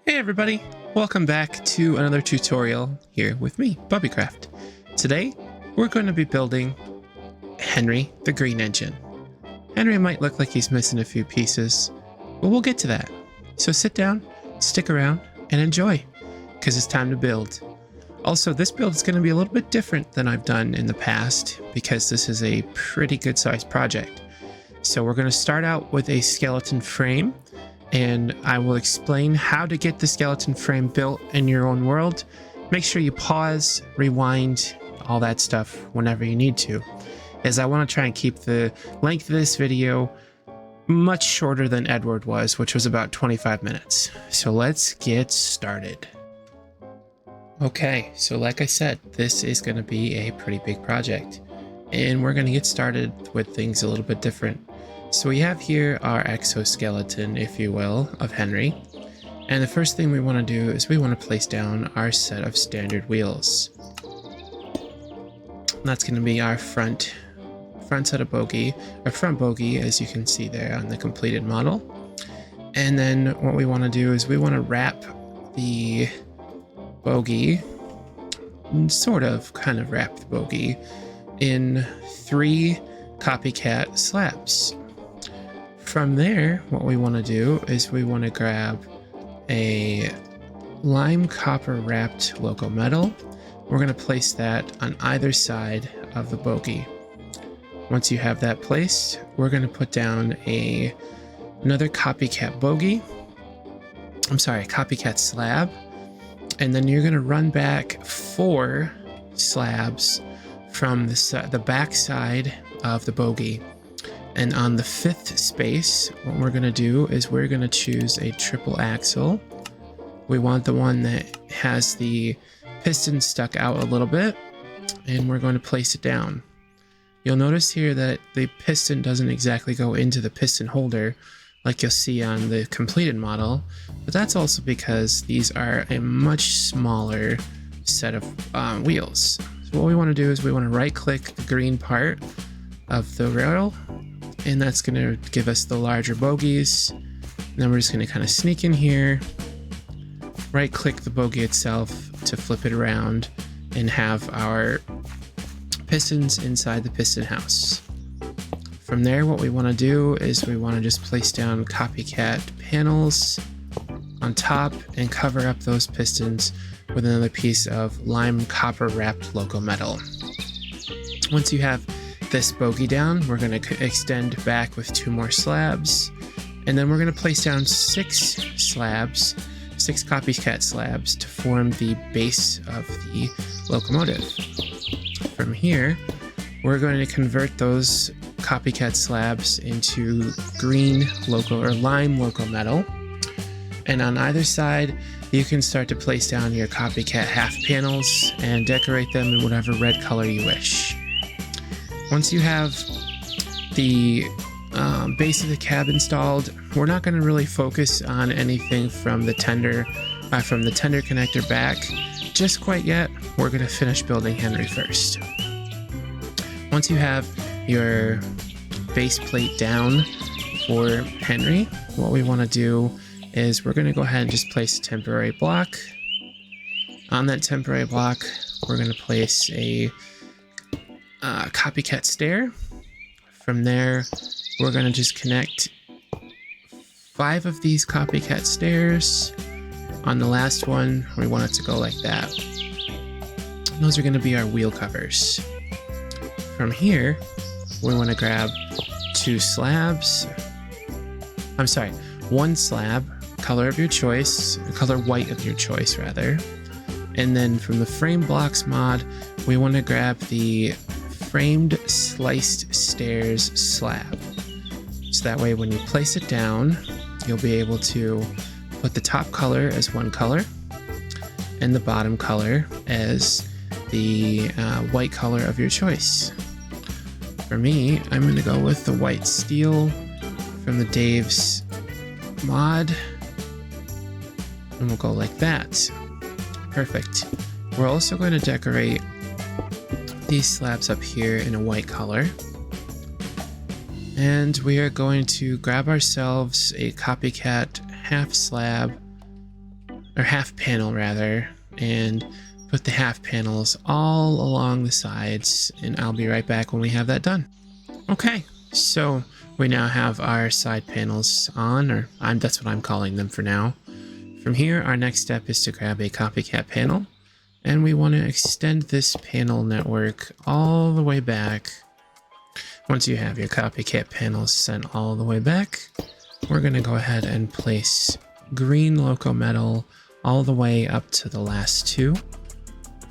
Hey everybody, welcome back to another tutorial here with me, Bubbycraft. Today, we're going to be building Henry the Green Engine. Henry might look like he's missing a few pieces, but we'll get to that. So sit down, stick around, and enjoy, because it's time to build. Also, this build is going to be a little bit different than I've done in the past, because this is a pretty good sized project. So we're going to start out with a skeleton frame, and I will explain how to get the skeleton frame built in your own world. Make sure you pause, rewind, all that stuff whenever you need to, as I want to try and keep the length of this video much shorter than Edward was, which was about 25 minutes. So let's get started. Okay, so like I said, this is going to be a pretty big project, and we're going to get started with things a little bit different. So we have here our exoskeleton, if you will, of Henry. And the first thing we want to do is we want to place down our set of standard wheels. And that's going to be our front set of bogey, our front bogey, as you can see there on the completed model. And then what we want to do is we want to wrap the bogey, kind of wrap the bogey in 3 copycat slabs. From there, what we want to do is we want to grab a lime copper wrapped loco metal. We're going to place that on either side of the bogey. Once you have that placed, we're going to put down another copycat copycat slab, and then you're going to run back 4 slabs from the back side of the bogey. And on the 5th space, what we're going to do is we're going to choose a triple axle. We want the one that has the piston stuck out a little bit, and we're going to place it down. You'll notice here that the piston doesn't exactly go into the piston holder like you'll see on the completed model, but that's also because these are a much smaller set of wheels. So what we want to do is we want to right click the green part of the rail, and that's going to give us the larger bogeys. And then we're just going to kind of sneak in here, right click the bogey itself to flip it around and have our pistons inside the piston house. From there, what we want to do is we want to just place down copycat panels on top and cover up those pistons with another piece of lime copper wrapped loco metal. Once you have this bogey down, we're going to extend back with 2 more slabs, and then we're going to place down 6 copycat slabs to form the base of the locomotive. From here, we're going to convert those copycat slabs into green lime loco metal, and on either side you can start to place down your copycat half panels and decorate them in whatever red color you wish. Once you have the base of the cab installed, we're not going to really focus on anything from the tender connector back just quite yet. We're going to finish building Henry first. Once you have your base plate down for Henry, what we want to do is we're going to go ahead and just place a temporary block. On that temporary block, we're going to place a copycat stair. From there, we're going to just connect 5 of these copycat stairs. On the last one, we want it to go like that. And those are going to be our wheel covers. From here, we want to grab 1 slab, color white of your choice rather. And then from the FramedBlocks mod, we want to grab the framed sliced stairs slab. So that way when you place it down, you'll be able to put the top color as one color and the bottom color as the white color of your choice. For me, I'm going to go with the white steel from the Dave's mod, and we'll go like that. Perfect. We're also going to decorate these slabs up here in a white color, and we are going to grab ourselves a copycat half slab or half panel rather, and put the half panels all along the sides, and I'll be right back when we have that done. Okay, so we now have our side panels on, or that's what I'm calling them for now. From here, our next step is to grab a copycat panel, and we want to extend this panel network all the way back. Once you have your copycat panels sent all the way back, we're going to go ahead and place green loco metal all the way up to the last two.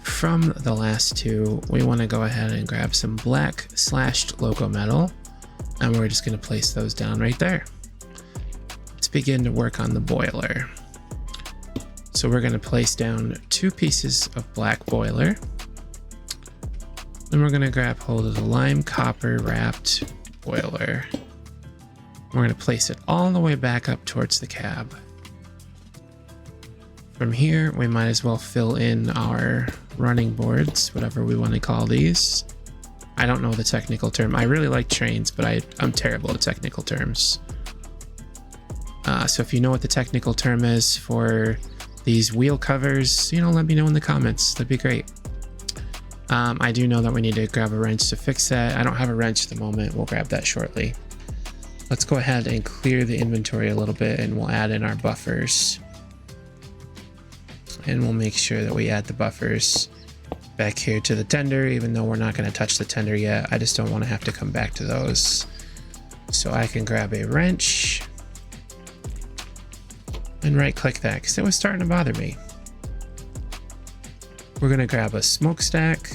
From the last two, we want to go ahead and grab some black slashed loco metal, and we're just going to place those down right there. Let's begin to work on the boiler. So we're going to place down 2 pieces of black boiler. Then we're going to grab hold of the lime copper wrapped boiler. We're going to place it all the way back up towards the cab. From here, we might as well fill in our running boards, whatever we want to call these. I don't know the technical term. I really like trains, but I'm terrible at technical terms. So if you know what the technical term is for these wheel covers, let me know in the comments. That'd be great. I do know that we need to grab a wrench to fix that. I don't have a wrench at the moment. We'll grab that shortly. Let's go ahead and clear the inventory a little bit, and we'll add in our buffers. And we'll make sure that we add the buffers back here to the tender, even though we're not going to touch the tender yet. I just don't want to have to come back to those. So I can grab a wrench and right click that because it was starting to bother me. We're going to grab a smokestack,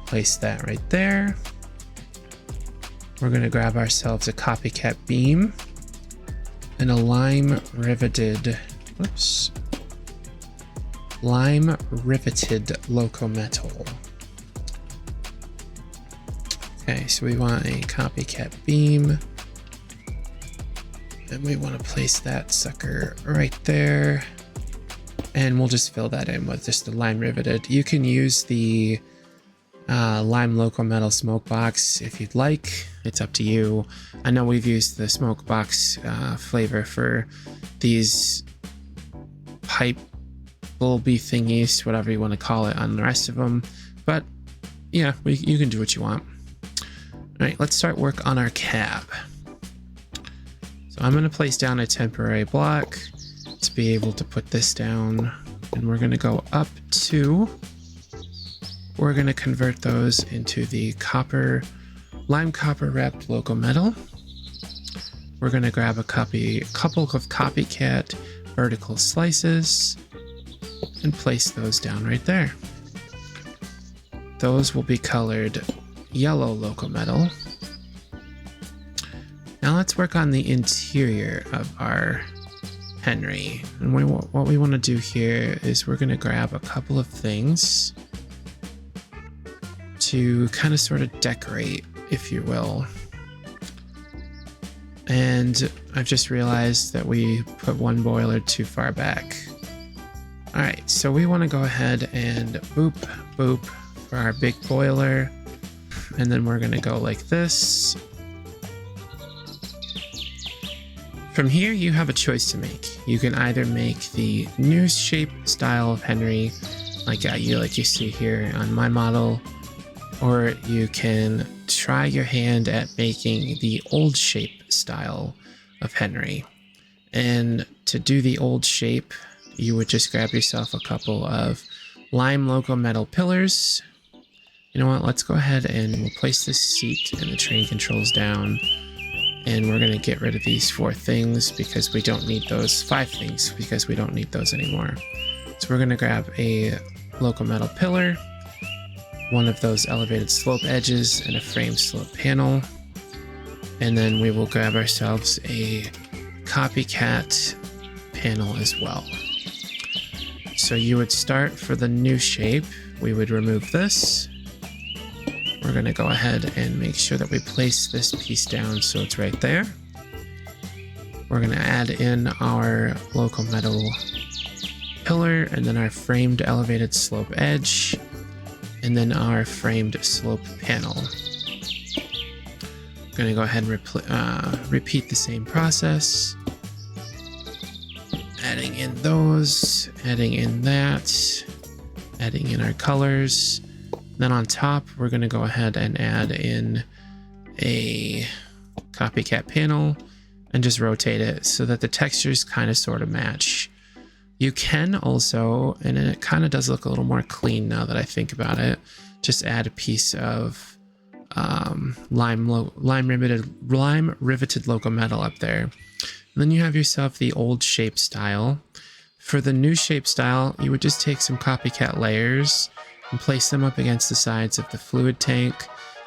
place that right there. We're going to grab ourselves a copycat beam and a lime riveted loco metal. Okay, so we want a copycat beam, and we want to place that sucker right there, and we'll just fill that in with just the lime riveted. You can use the lime loco metal smoke box if you'd like. It's up to you. I know we've used the smoke box flavor for these pipe bulby thingies, whatever you want to call it, on the rest of them, but yeah, you can do what you want. All right, let's start work on our cab. So I'm going to place down a temporary block to be able to put this down, and we're going to go up to, we're going to convert those into the lime copper wrapped loco metal. We're going to grab a couple of copycat vertical slices and place those down right there. Those will be colored yellow loco metal. Now let's work on the interior of our Henry. And what we want to do here is we're going to grab a couple of things to kind of sort of decorate, if you will. And I've just realized that we put one boiler too far back. Alright, so we want to go ahead and boop, boop for our big boiler. And then we're going to go like this. From here, you have a choice to make. You can either make the new shape style of Henry, like you see here on my model, or you can try your hand at making the old shape style of Henry. And to do the old shape, you would just grab yourself a couple of lime loco metal pillars. You know what, let's go ahead and we'll place this seat and the train controls down. And we're going to get rid of these 4 things because we don't need those, 5 things because we don't need those anymore. So we're going to grab a loco metal pillar, one of those elevated slope edges, and a frame slope panel. And then we will grab ourselves a copycat panel as well. So you would start for the new shape. We would remove this. We're going to go ahead and make sure that we place this piece down so it's right there. We're going to add in our loco metal pillar, and then our framed elevated slope edge, and then our framed slope panel. I'm going to go ahead and repeat the same process. adding in those, adding in that, adding in our colors. Then on top, we're going to go ahead and add in a copycat panel and just rotate it so that the textures kind of sort of match. You can also, and it kind of does look a little more clean now that I think about it, just add a piece of lime riveted locometal up there. And then you have yourself the old shape style. For the new shape style, you would just take some copycat layers and place them up against the sides of the fluid tank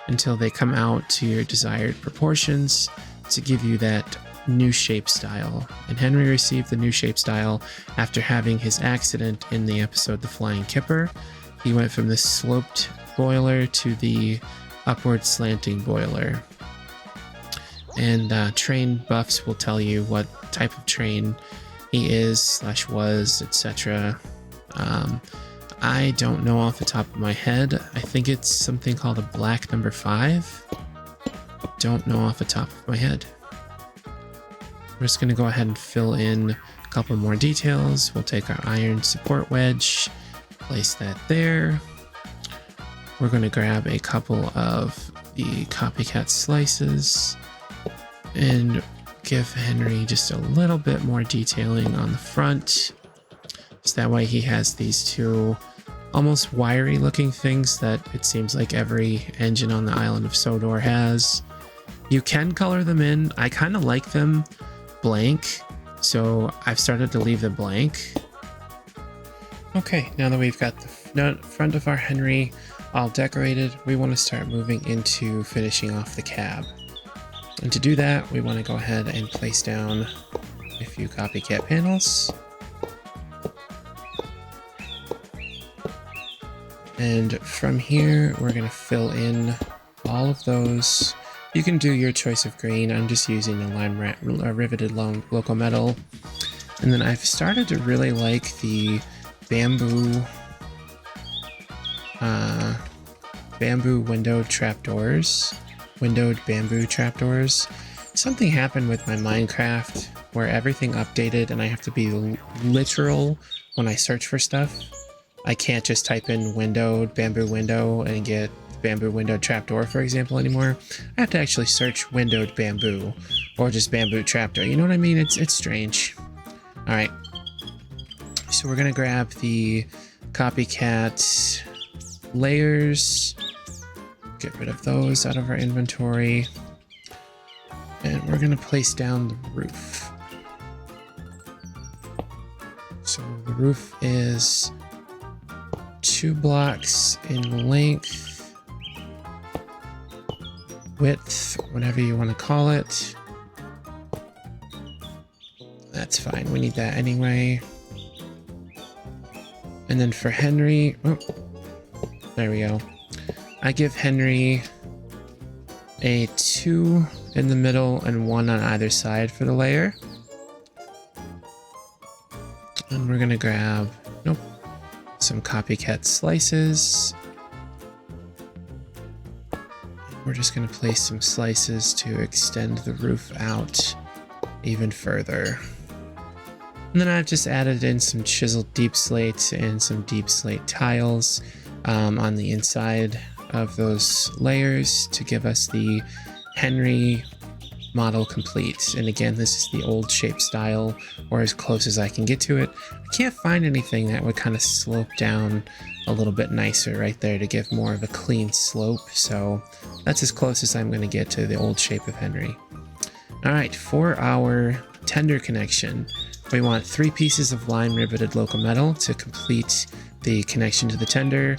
until they come out to your desired proportions to give you that new shape style. And Henry received the new shape style after having his accident in the episode The Flying Kipper. He went from the sloped boiler to the upward slanting boiler. And train buffs will tell you what type of train he is / was, etc. I don't know off the top of my head. I think it's something called a black number 5. Don't know off the top of my head. We're just going to go ahead and fill in a couple more details. We'll take our iron support wedge, place that there. We're going to grab a couple of the copycat slices and give Henry just a little bit more detailing on the front. So that way he has these two almost wiry looking things that it seems like every engine on the island of Sodor has. You can color them in. I kind of like them blank, so I've started to leave them blank. Okay, now that we've got the front of our Henry all decorated, we want to start moving into finishing off the cab. And to do that, we want to go ahead and place down a few copycat panels. And from here, we're going to fill in all of those. You can do your choice of green. I'm just using a riveted locometal. And then I've started to really like the bamboo windowed trapdoors. Windowed bamboo trapdoors. Something happened with my Minecraft where everything updated and I have to be literal when I search for stuff. I can't just type in windowed bamboo window and get bamboo windowed trapdoor, for example, anymore. I have to actually search windowed bamboo or just bamboo trapdoor. You know what I mean? It's strange. All right. So we're going to grab the copycat layers. Get rid of those out of our inventory. And we're going to place down the roof. So the roof is 2 blocks in length, width, whatever you want to call it. That's fine. We need that anyway. And then for Henry, oh, there we go. I give Henry a 2 in the middle and 1 on either side for the layer. And we're gonna grab, some copycat slices. We're just gonna place some slices to extend the roof out even further. And then I've just added in some chiseled deep slate and some deep slate tiles on the inside of those layers to give us the Henry model complete. And again, this is the old shape style, or as close as I can get to it. I can't find anything that would kind of slope down a little bit nicer right there to give more of a clean slope. So that's as close as I'm going to get to the old shape of Henry. All right, for our tender connection, we want 3 pieces of lime riveted locometal to complete the connection to the tender.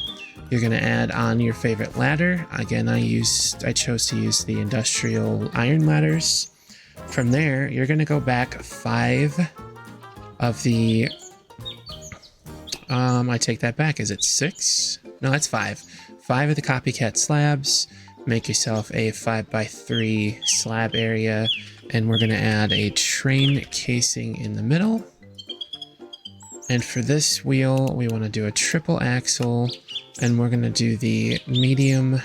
You're going to add on your favorite ladder. Again, I chose to use the industrial iron ladders. From there, you're going to go back 5 of the... I take that back. Is it 6? No, that's 5. 5 of the copycat slabs. Make yourself a 5x3 slab area. And we're going to add a train casing in the middle. And for this wheel, we want to do a triple axle. And we're going to do the medium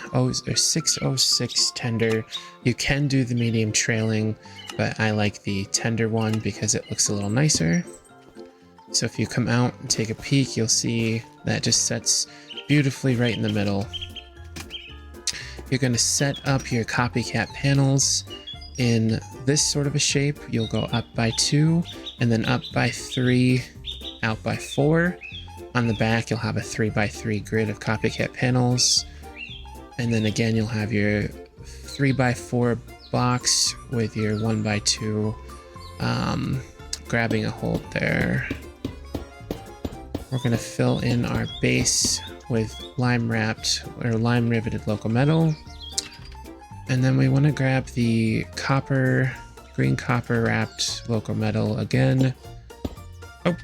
606 tender. You can do the medium trailing, but I like the tender one because it looks a little nicer. So if you come out and take a peek, you'll see that just sets beautifully right in the middle. You're going to set up your copycat panels in this sort of a shape. You'll go up by 2 and then up by 3, out by 4. On the back, you'll have a 3x3 grid of copycat panels. And then again, you'll have your 3x4 blocks with your 1x2 grabbing a hold there. We're going to fill in our base with lime wrapped or lime riveted locometal. And then we want to grab the green copper wrapped locometal again. Oh.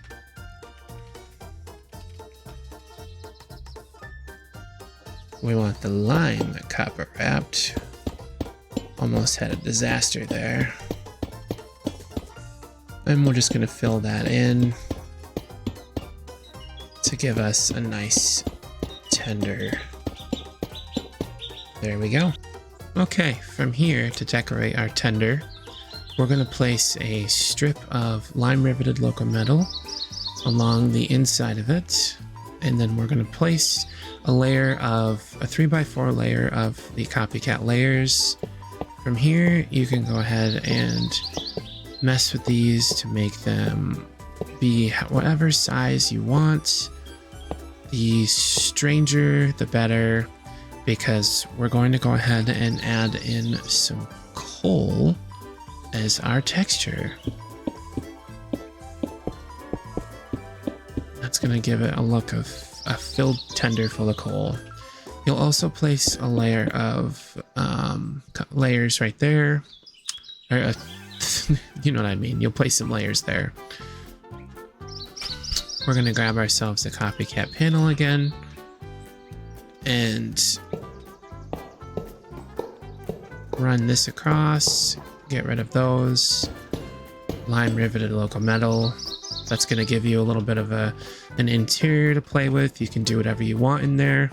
We want the lime copper wrapped. Almost had a disaster there. And we're just going to fill that in to give us a nice tender. There we go. Okay, from here to decorate our tender, we're going to place a strip of lime riveted locometal along the inside of it, and then we're going to place a 3x4 layer of the copycat layers. From here, you can go ahead and mess with these to make them be whatever size you want. The stranger, the better, because we're going to go ahead and add in some coal as our texture. That's going to give it a look of a filled tender full of coal. You'll also place a layer of layers right there. Or, you know what I mean. You'll place some layers there. We're going to grab ourselves a copycat panel again. And run this across. Get rid of those. Lime riveted locometal. That's going to give you a little bit of an interior to play with. You can do whatever you want in there.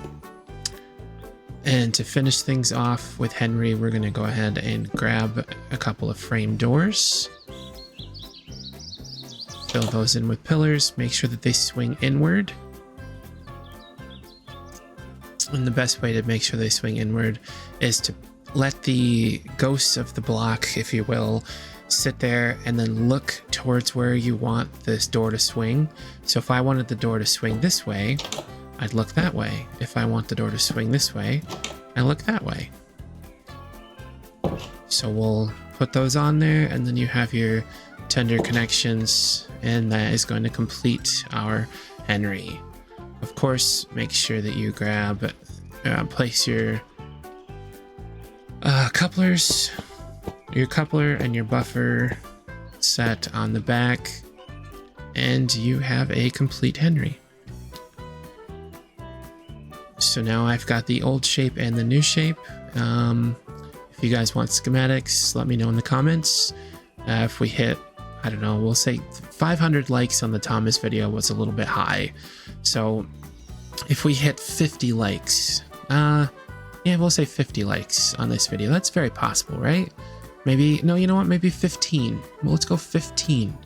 And to finish things off with Henry, we're going to go ahead and grab a couple of frame doors. Fill those in with pillars. Make sure that they swing inward. And the best way to make sure they swing inward is to let the ghosts of the block, if you will, sit there and then look towards where you want this door to swing. So if I wanted the door to swing this way, I'd look that way. If I want the door to swing this way, I look that way. So we'll put those on there, and then you have your tender connections, and that is going to complete our Henry. Of course, make sure that you place your couplers, your coupler and your buffer set on the back, and you have a complete Henry. So now I've got the old shape and the new shape. If you guys want schematics, let me know in the comments. If we hit, I don't know, we'll say 500 likes on the Thomas video was a little bit high. So if we hit 50 likes, yeah, we'll say 50 likes on this video. That's very possible, right? Maybe, no, you know what? Maybe 15. Well, let's go 15.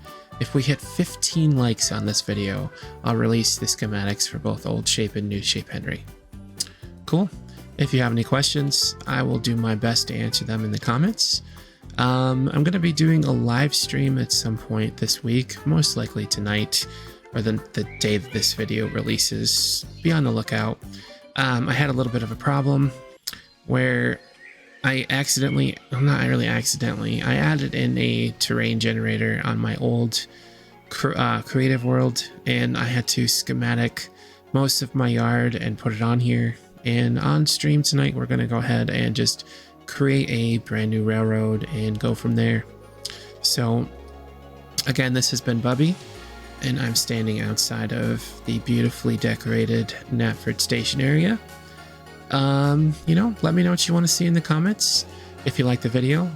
If we hit 15 likes on this video, I'll release the schematics for both old shape and new shape Henry. Cool. If you have any questions, I will do my best to answer them in the comments. I'm going to be doing a live stream at some point this week, most likely tonight, or the day that this video releases. Be on the lookout. I had a little bit of a problem where I not really accidentally, I added in a terrain generator on my old creative world, and I had to schematic most of my yard and put it on here. And on stream tonight, we're going to go ahead and just create a brand new railroad and go from there. So again, this has been Bubby, and I'm standing outside of the beautifully decorated Knapford Station area. You know, let me know what you want to see in the comments. If you like the video,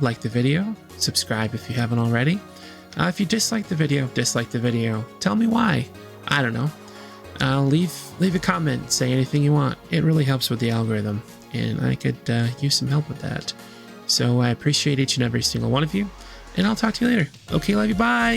subscribe if you haven't already. If you dislike the video, tell me why. I don't know. Leave a comment, say anything you want. It really helps with the algorithm, and I could use some help with that. So I appreciate each and every single one of you, and I'll talk to you later. Okay, love you, bye!